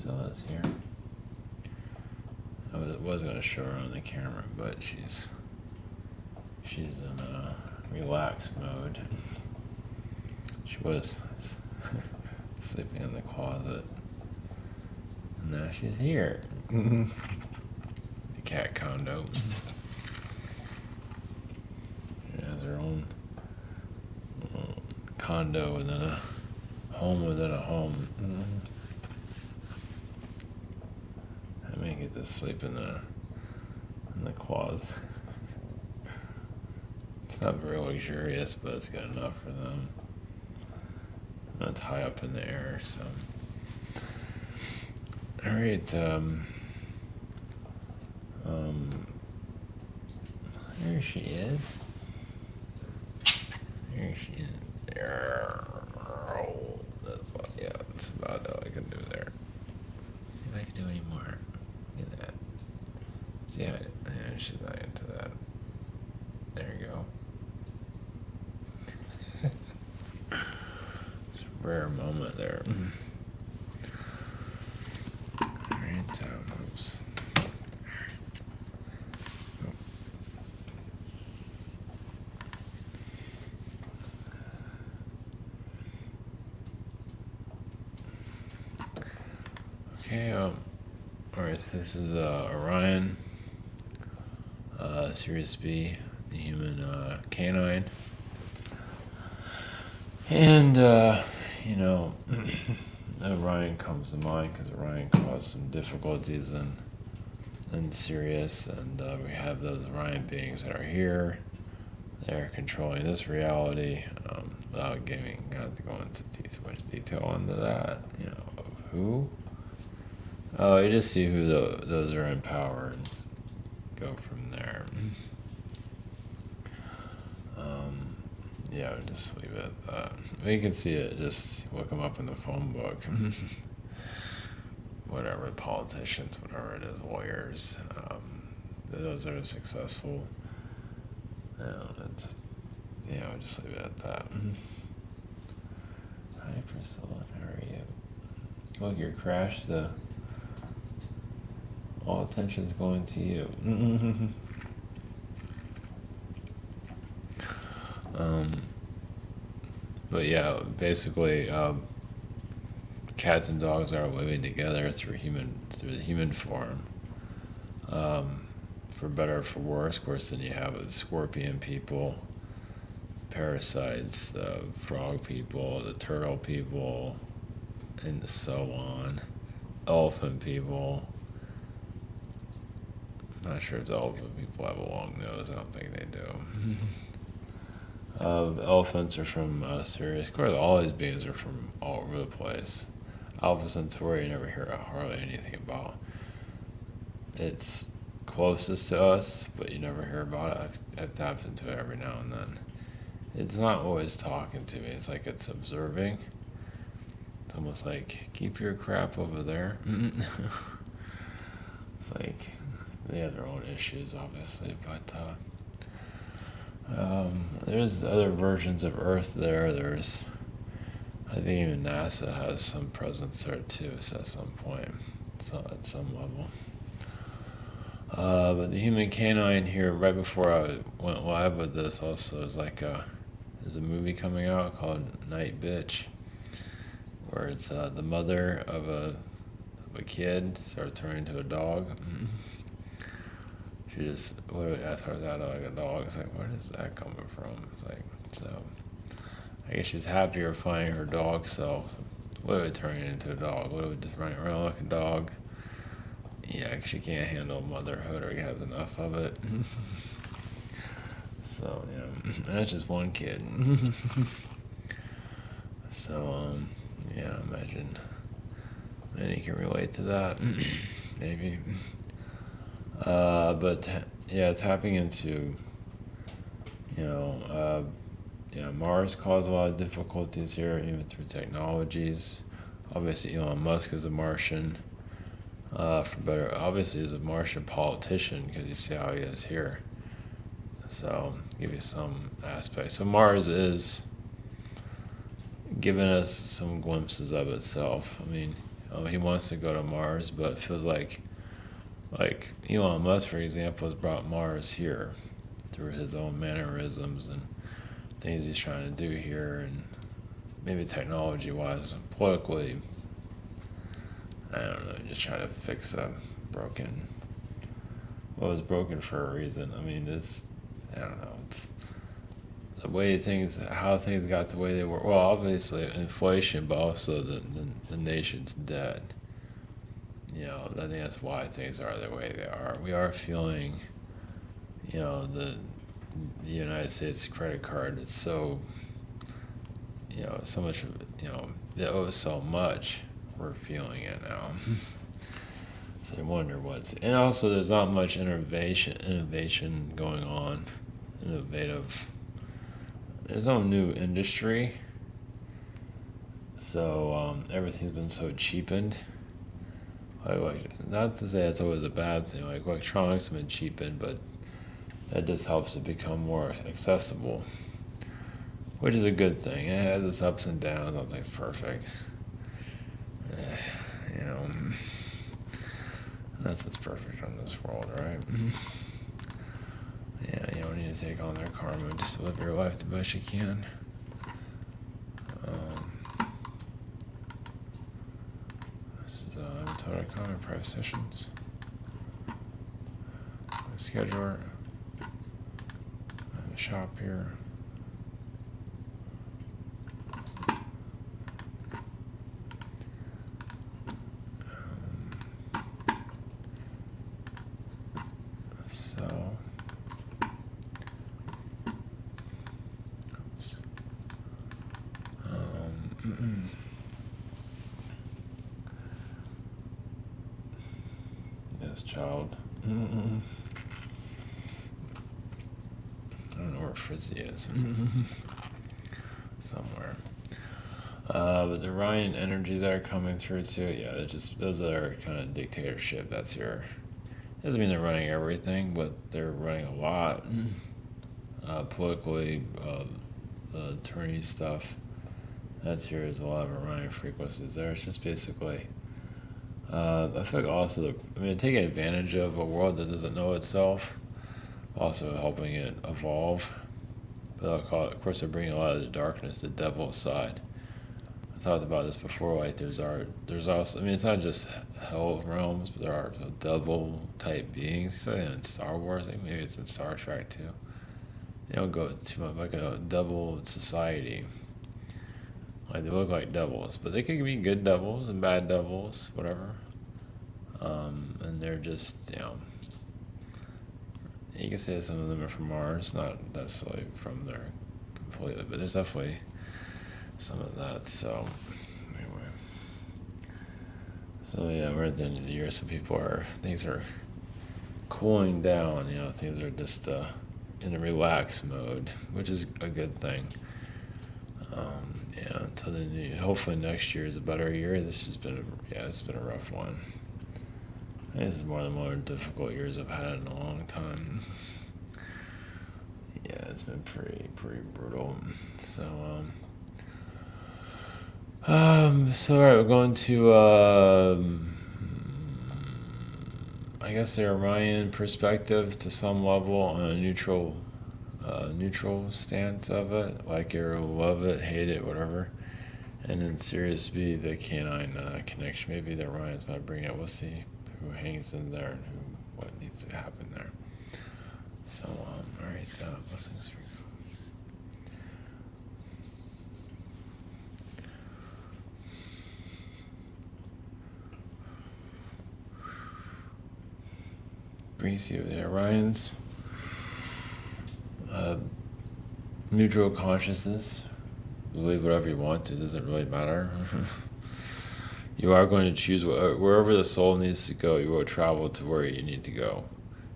Priscilla's here. I was going to show her on the camera, but she's in relaxed mode. She was sleeping in the closet. And now she's here. The cat condo. She has her own condo within a home within a home. I may get to sleep in the closet. It's not very luxurious, but it's good enough for them. I'm not high up in the air, so. Alright, there she is. There she is. There. Oh, that's about all I can do there. See if I can do any more. Look at that. See, she's not into that. There you go. It's a rare moment there. Alright, oops. Okay, alright, so this is Orion, Sirius B, the human canine. And, Orion comes to mind because Orion caused some difficulties in Sirius, and we have those Orion beings that are here. They're controlling this reality, without not to go into too much detail into that, of who. You just see who those are in power and go from there. Yeah, just leave it at that. You can see it, just look them up in the phone book. Whatever, politicians, whatever it is, lawyers, those that are successful. Just leave it at that. Hi, Priscilla, how are you? Look, your crash, all attention's going to you. But yeah, basically, cats and dogs are living together through the human form. For better or for worse, of course, then you have the scorpion people, parasites, the frog people, the turtle people, and so on. Elephant people. I'm not sure if the elephant people have a long nose. I don't think they do. Elephants are from Sirius. Of course, all these beings are from all over the place. Alpha Centauri, you never hear hardly anything about. It's closest to us, but you never hear about it. I taps into it every now and then. It's not always talking to me. It's like it's observing. It's almost like, keep your crap over there. It's like, they have their own issues, obviously, but there's other versions of Earth there. I think even NASA has some presence there too, so at some point, so at some level. But the human canine here, right before I went live with this, also is there's a movie coming out called Night Bitch, where it's the mother of a kid started turning into a dog. She just, I started out like a dog. It's like, where is that coming from? It's like, so, I guess she's happier finding her dog self. What are we turning into a dog? What are we just running around like a dog? Yeah, she can't handle motherhood or has enough of it. So, yeah, that's just one kid. So, yeah, imagine many can relate to that. Maybe. But yeah, tapping into, Mars caused a lot of difficulties here, even through technologies. Obviously, Elon Musk is a Martian. Obviously, he's a Martian politician because you see how he is here. So, give you some aspect. So, Mars is giving us some glimpses of itself. I mean, He wants to go to Mars, but it feels like Elon Musk, for example, has brought Mars here through his own mannerisms and things he's trying to do here, and maybe technology-wise, politically, I don't know, just trying to fix a broken. Well, it's broken for a reason. I mean, I don't know. It's the way things, how things got the way they were. Well, obviously inflation, but also the nation's debt. I think that's why things are the way they are. We are feeling, the United States credit card. It's so, so much of it, they owe so much. We're feeling it now. So I wonder and also there's not much innovation going on, innovative. There's no new industry, so everything's been so cheapened. Not to say that's always a bad thing. Like electronics have been cheapened, but that just helps it become more accessible, which is a good thing. It has its ups and downs. Nothing's perfect. You know, Nothing's perfect on this world, right? Yeah, you don't need to take on their karma. Just live your life the best you can. This is Avatar.com and private sessions. My scheduler. I have a shop here. Yes, child. I don't know where Frizzy is. Somewhere. But the Orion energies that are coming through too, yeah, it's just those that are kind of dictatorship. That's here. Doesn't mean they're running everything, but they're running a lot. Politically, the attorney stuff. That's here is a lot of Orion frequencies there. It's just basically, I feel like also, taking advantage of a world that doesn't know itself, also helping it evolve. But of course, they're bringing a lot of the darkness, the devil side. I talked about this before. Like there's also, it's not just hell realms, but there are devil type beings. You say in Star Wars, maybe it's in Star Trek too. They don't go too much like a devil society. Like they look like devils, but they could be good devils and bad devils, whatever. And they're just, you can say some of them are from Mars, not necessarily from there completely, but there's definitely some of that. So anyway, we're at the end of the year, so things are cooling down. Things are just in a relaxed mode, which is a good thing. Until hopefully next year is a better year. This has been it's been a rough one. This is one of the more difficult years I've had in a long time. Yeah, it's been pretty brutal. So all right, we're going to I guess the Orion perspective to some level on a neutral stance of it. Like it or love it, hate it, whatever. And then Sirius be the Canine connection. Maybe the Orions might bring it. We'll see who hangs in there and what needs to happen there. So, all right, blessings for you. Brings you the Orions. Neutral consciousness. Believe whatever you want to. It doesn't really matter. You are going to choose wherever the soul needs to go. You will travel to where you need to go.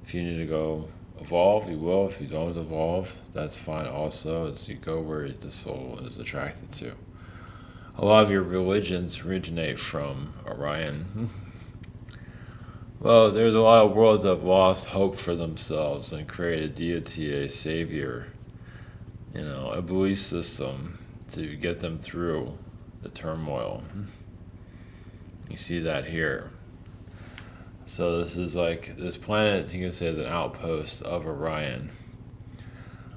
If you need to go evolve, you will. If you don't evolve, that's fine. Also, you go where the soul is attracted to. A lot of your religions originate from Orion. Well, there's a lot of worlds that have lost hope for themselves and created a deity, a savior, a belief system to get them through the turmoil. You see that here. So this is like, this planet, you can say, is an outpost of Orion,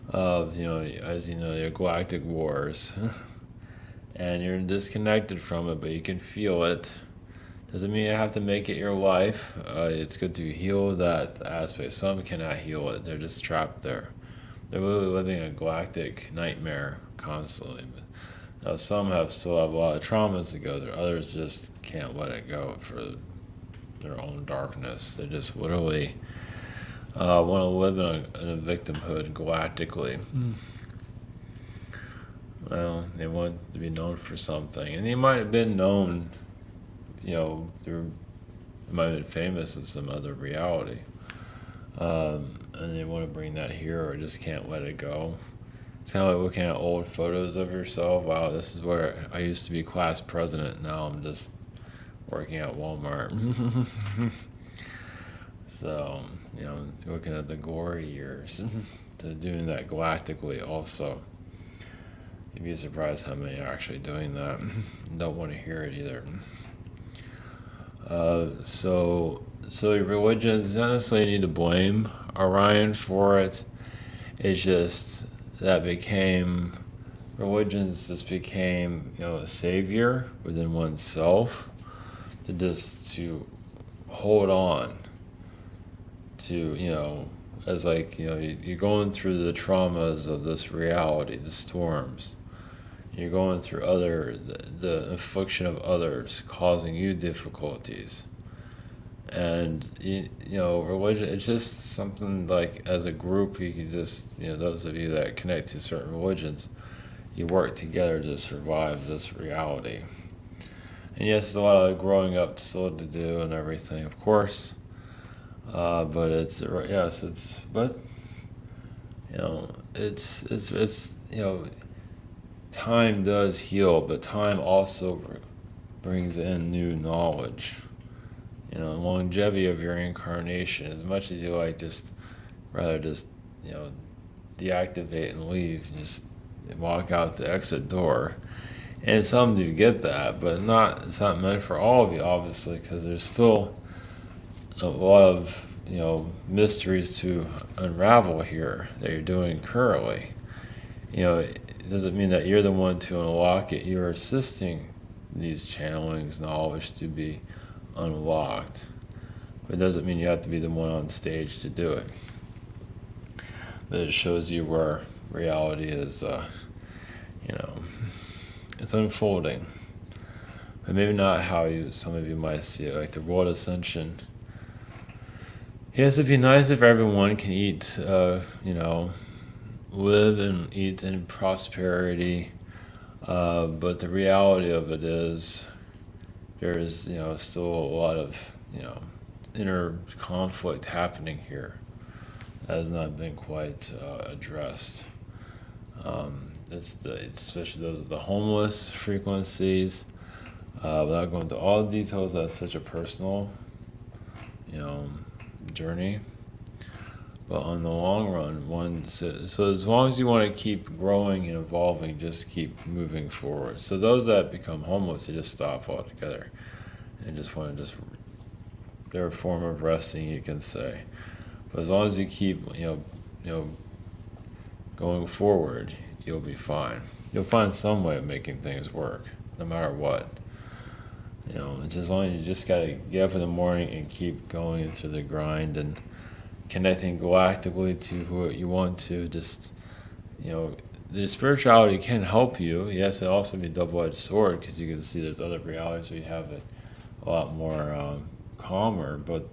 of, as you know, your galactic wars. And you're disconnected from it, but you can feel it. Doesn't mean you have to make it your life. It's good to heal that aspect. Some cannot heal it. They're just trapped there. They're really living a galactic nightmare constantly. But some still have a lot of traumas to go through. Others just can't let it go for their own darkness. They just literally want to live in a victimhood galactically. Well, they want to be known for something. And they might have been known, through, they might have been famous in some other reality. And they want to bring that here, or just can't let it go. It's kind of like looking at old photos of yourself. Wow, this is where I used to be class president. Now I'm just working at Walmart. So, looking at the glory years to doing that galactically also. You'd be surprised how many are actually doing that. Don't want to hear it either. So your religions, not necessarily need to blame Orion for it. It's just that religions just became, a savior within oneself to hold on to, as like, you're going through the traumas of this reality, the storms. You're going through the affliction of others causing you difficulties. And, religion, it's just something like, as a group, you can just, those of you that connect to certain religions, you work together to survive this reality. And yes, there's a lot of growing up still to do and everything, of course. But it's time does heal, but time also brings in new knowledge. Longevity of your incarnation. As much as you like, rather deactivate and leave, and just walk out the exit door. And some do get that, but it's not meant for all of you, obviously, because there's still a lot of mysteries to unravel here that you're doing currently. It doesn't mean that you're the one to unlock it. You're assisting these channelings, knowledge to be unlocked. But it doesn't mean you have to be the one on stage to do it. But it shows you where reality is, it's unfolding. But maybe not how some of you might see it, like the world ascension. Yes, it'd be nice if everyone can eat, live and eat in prosperity. But the reality of it is, there's still a lot of inner conflict happening here that has not been quite addressed. Especially those of the homeless frequencies. Without going into all the details, that's such a personal journey. But on the long run, so as long as you want to keep growing and evolving, just keep moving forward. So those that become homeless, they just stop altogether and just want to they're a form of resting, you can say. But as long as you keep going forward, you'll be fine. You'll find some way of making things work, no matter what. It's as long as you just gotta get up in the morning and keep going through the grind and connecting galactically to who you want to. Just the spirituality can help you. Yes, it also be a double-edged sword, because you can see there's other realities where you have it a lot more calmer. But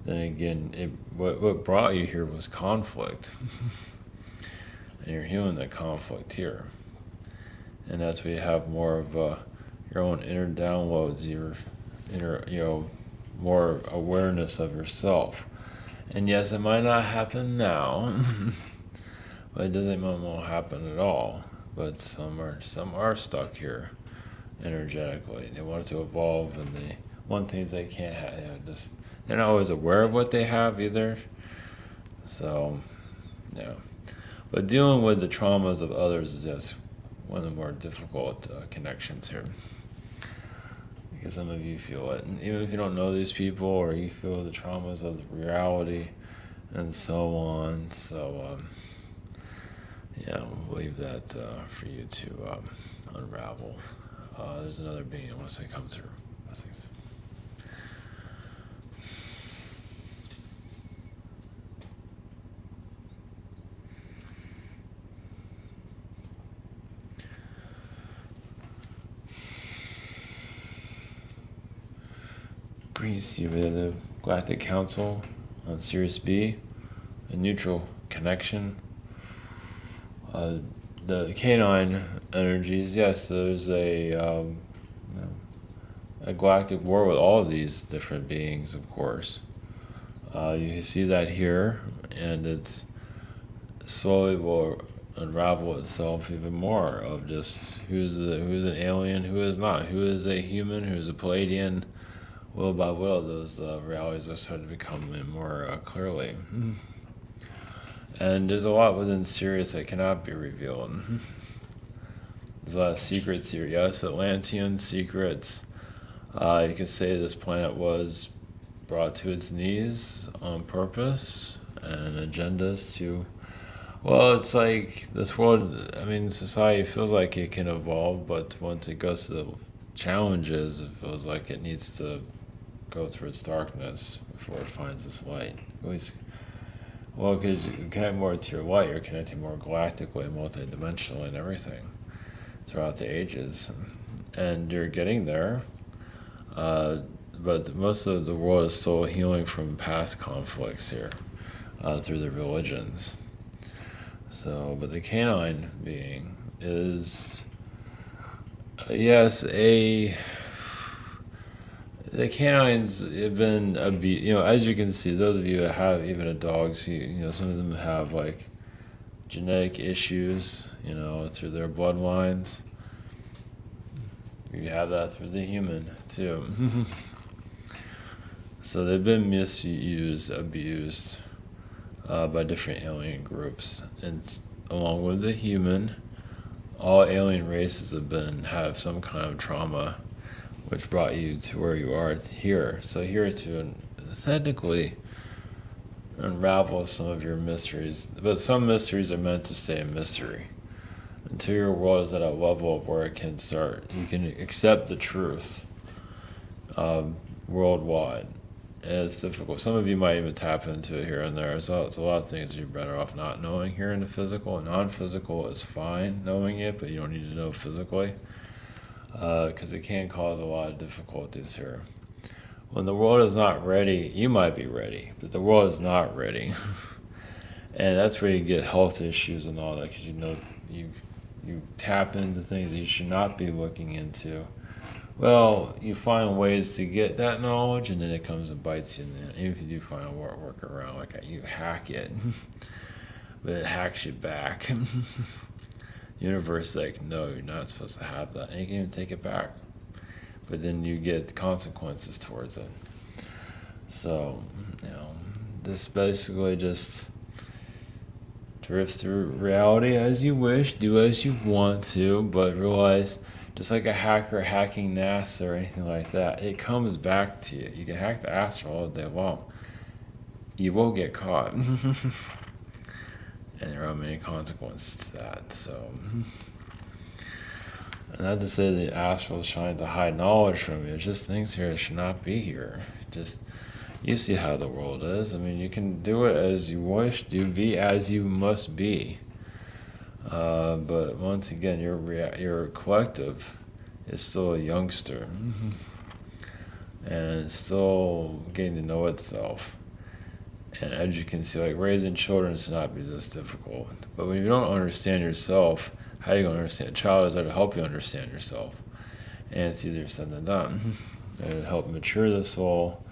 then again, what brought you here was conflict, and you're healing that conflict here. And that's where you have more of your own inner downloads, your inner, more awareness of yourself. And yes, it might not happen now, but it doesn't mean it won't happen at all. But some are stuck here energetically. They want to evolve, and they want things they can't have. They're not always aware of what they have either. So, yeah. But dealing with the traumas of others is just one of the more difficult connections here. because some of you feel it. And even if you don't know these people or you feel the traumas of reality and so on. So, yeah, we'll leave that for you to unravel. There's another being I want to say come through. Blessings. Greece, you have the Galactic Council on Sirius B, a neutral connection. The canine energies, yes, there's a galactic war with all of these different beings, of course. You can see that here, and it's slowly will unravel itself even more of just who's an alien, who is not, who is a human, who is a Palladian. Little by little, those realities are starting to become more clearly. And there's a lot within Sirius that cannot be revealed. There's a lot of secrets here. Yes, Atlantean secrets. You could say this planet was brought to its knees on purpose and agendas to. Well, it's like this world, I mean, society feels like it can evolve, but once it goes to the challenges, it feels like it needs to go through its darkness before it finds its light. At least, well, because you connect more to your light, you're connecting more galactically, multidimensionally, and everything throughout the ages. And you're getting there, but most of the world is still healing from past conflicts here through the religions. So, but the canine being is, yes, the canines have been as you can see, those of you that have even a dog, some of them have like genetic issues, through their bloodlines. You have that through the human too. So they've been misused, abused by different alien groups, and along with the human, all alien races have some kind of trauma which brought you to where you are here. So here to technically unravel some of your mysteries, but some mysteries are meant to stay a mystery until your world is at a level of where it can start. You can accept the truth worldwide. And it's difficult. Some of you might even tap into it here and there. There's a lot of things you're better off not knowing here in the physical. Non-physical is fine knowing it, but you don't need to know physically. Because it can cause a lot of difficulties here. When the world is not ready, you might be ready, but the world is not ready. And that's where you get health issues and all that, because you tap into things you should not be looking into. Well, you find ways to get that knowledge, and then it comes and bites you in the end. Even if you do find a workaround, like you hack it, but it hacks you back. Universe is like, no, you're not supposed to have that. And you can even take it back. But then you get consequences towards it. So, this basically just drift through reality as you wish, do as you want to, but realize, just like a hacker hacking NASA or anything like that, it comes back to you. You can hack the astral all day long. You will get caught. And there are many consequences to that. So, and not to say the astral is trying to hide knowledge from you. It's just things here that should not be here. Just, you see how the world is. I mean, you can do it as you wish. Do be as you must be. But once again, your collective is still a youngster, and it's still getting to know itself. And as you can see, like raising children should not be this difficult. But when you don't understand yourself, how are you going to understand? A child is there to help you understand yourself. And it's easier said than done. And help mature the soul.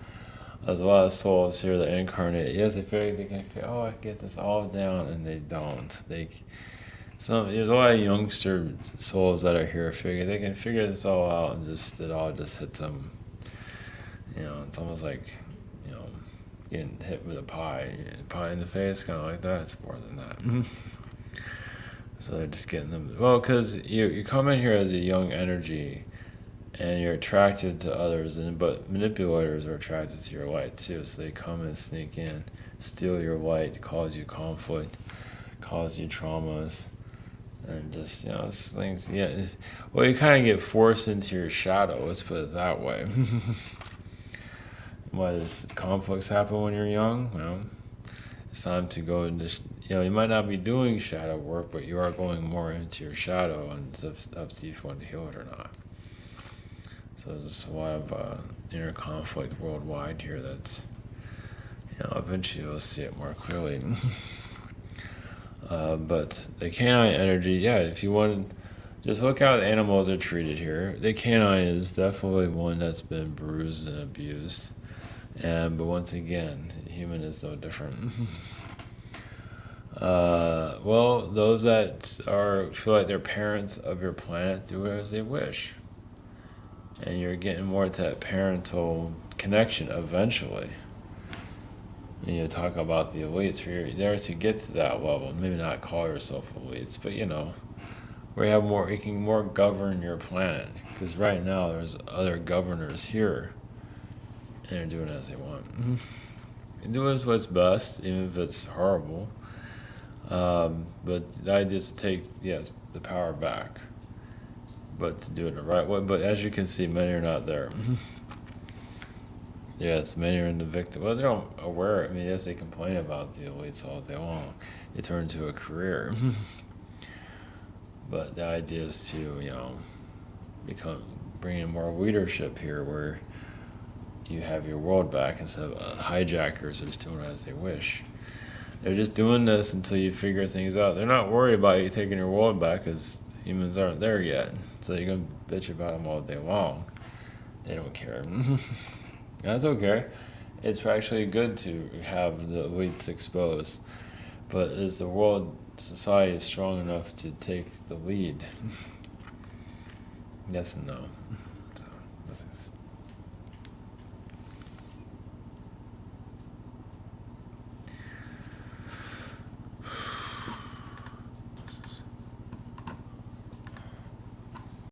There's a lot of souls here that incarnate. Yes, they feel like they can feel, I get this all down, and they don't. There's a lot of youngster souls that are here figure they can figure this all out, and it all just hits them. It's almost like getting hit with a pie in the face, kind of like that. It's more than that. So they're just getting them. Well, because you come in here as a young energy, and you're attracted to others, but manipulators are attracted to your light too, so they come and sneak in, steal your light, cause you conflict, cause you traumas, and just things. Yeah, well, you kind of get forced into your shadow. Let's put it that way. Why does conflicts happen when you're young? Well, it's time to go into. You might not be doing shadow work, but you are going more into your shadow, and it's up to you if you want to heal it or not. So there's a lot of inner conflict worldwide here. That's eventually you'll see it more clearly. But the canine energy, yeah, if you want, just look how the animals are treated here. The canine is definitely one that's been bruised and abused. But once again, human is no different. Well, those that feel like they're parents of your planet do it as they wish. And you're getting more to that parental connection eventually. And you talk about the elites, you're there to get to that level. Maybe not call yourself elites, but where you can more govern your planet. Because right now there's other governors here, and they're doing as they want. And doing what's best, even if it's horrible. But the idea is to take the power back, but to do it the right way. But as you can see, many are not there. Yes, many are in the victim. Well, they're not aware. I mean, yes, they complain about the elites all day long. It turned into a career. But the idea is to, bring in more leadership here, where you have your world back instead of hijackers who's doing as they wish. They're just doing this until you figure things out. They're not worried about you taking your world back because humans aren't there yet. So you're going to bitch about them all day long. They don't care. That's okay. It's actually good to have the elites exposed. But is the world society strong enough to take the lead? Yes and no.